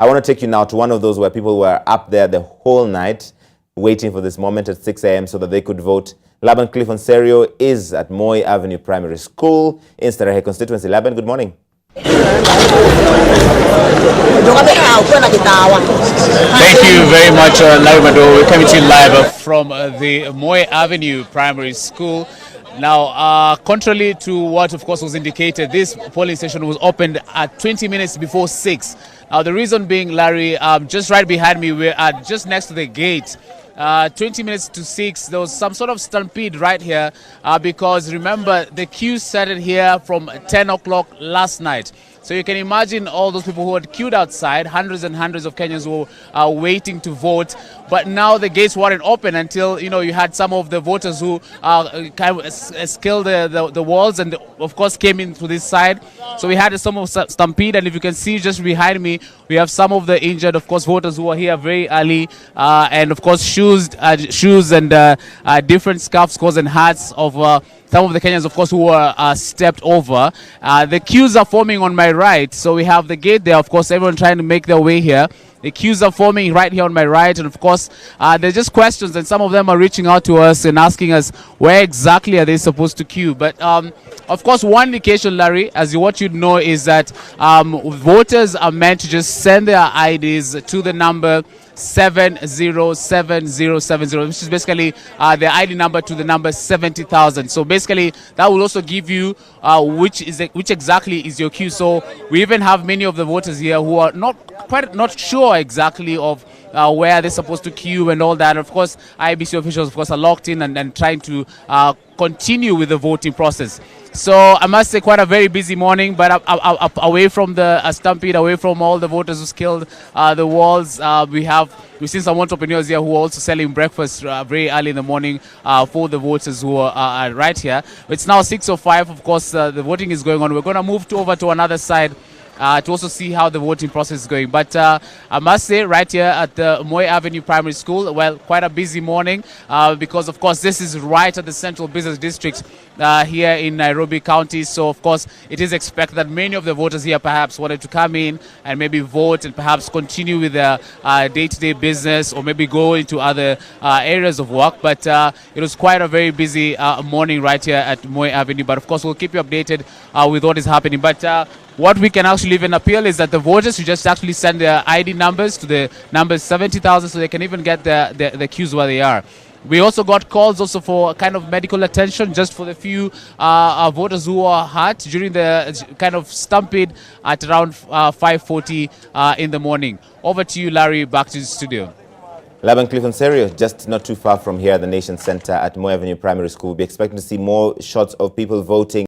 I want to take you now to one of those where people were up there the whole night waiting for this moment at 6 a.m. so that they could vote. Laban Cliff Onserio is at Moi Avenue Primary School in Starehe constituency. Laban, good morning. Thank you very much, Larry Mado. We're coming to you live from the Moi Avenue Primary School. Now, contrary to what, of course, was indicated, this polling station was opened at 20 minutes before 6. Now, the reason being, Larry, just right behind me, we're just next to the gate. 20 minutes to 6, there was some sort of stampede right here because, remember, the queue started here from 10 o'clock last night. So you can imagine all those people who had queued outside, hundreds and hundreds of Kenyans who are waiting to vote. But now the gates weren't open until, you had some of the voters who kind of scaled the walls and, of course, came in through this side. So we had some of stampede, and if you can see just behind me, we have some of the injured, of course, voters who are here very early, and, of course, shoes and different scarves, and hats of some of the Kenyans, of course, who were stepped over. The queues are forming on my right. So we have the gate there, of course, everyone trying to make their way here. The queues are forming right here on my right. And, of course, there's just questions, and some of them are reaching out to us and asking us where exactly are they supposed to queue. But, of course, one indication, Larry, as what you know, is that voters are meant to just send their IDs to the number 707070, which is basically the ID number to the number 70,000. So basically, that will also give you which exactly is your queue. So we even have many of the voters here who are not sure exactly of where they're supposed to queue and all that. Of course, IEBC officials, of course, are locked in and trying to continue with the voting process. So I must say, quite a very busy morning, but away from the stampede, away from all the voters who scaled the walls, we've seen some entrepreneurs here who are also selling breakfast very early in the morning for the voters who are right here. It's now 6:05. Of course, the voting is going on. We're going to move over to another side to also see how the voting process is going. But I must say, right here at the Moi Avenue Primary School, well, quite a busy morning because, of course, this is right at the Central Business District here in Nairobi County. So, of course, it is expected that many of the voters here perhaps wanted to come in and maybe vote and perhaps continue with their day-to-day business or maybe go into other areas of work. But it was quite a very busy morning right here at Moi Avenue. But, of course, we'll keep you updated with what is happening. But what we can actually even appeal is that the voters should just actually send their ID numbers to the number 70,000 so they can even get the queues where they are. We also got calls also for kind of medical attention just for the few voters who are hurt during the kind of stampede at around 5:40 in the morning. Over to you, Larry, back to the studio. Laban Cliff Onserio, just not too far from here, the Nation Center at Moi Avenue Primary School. We'll be expecting to see more shots of people voting.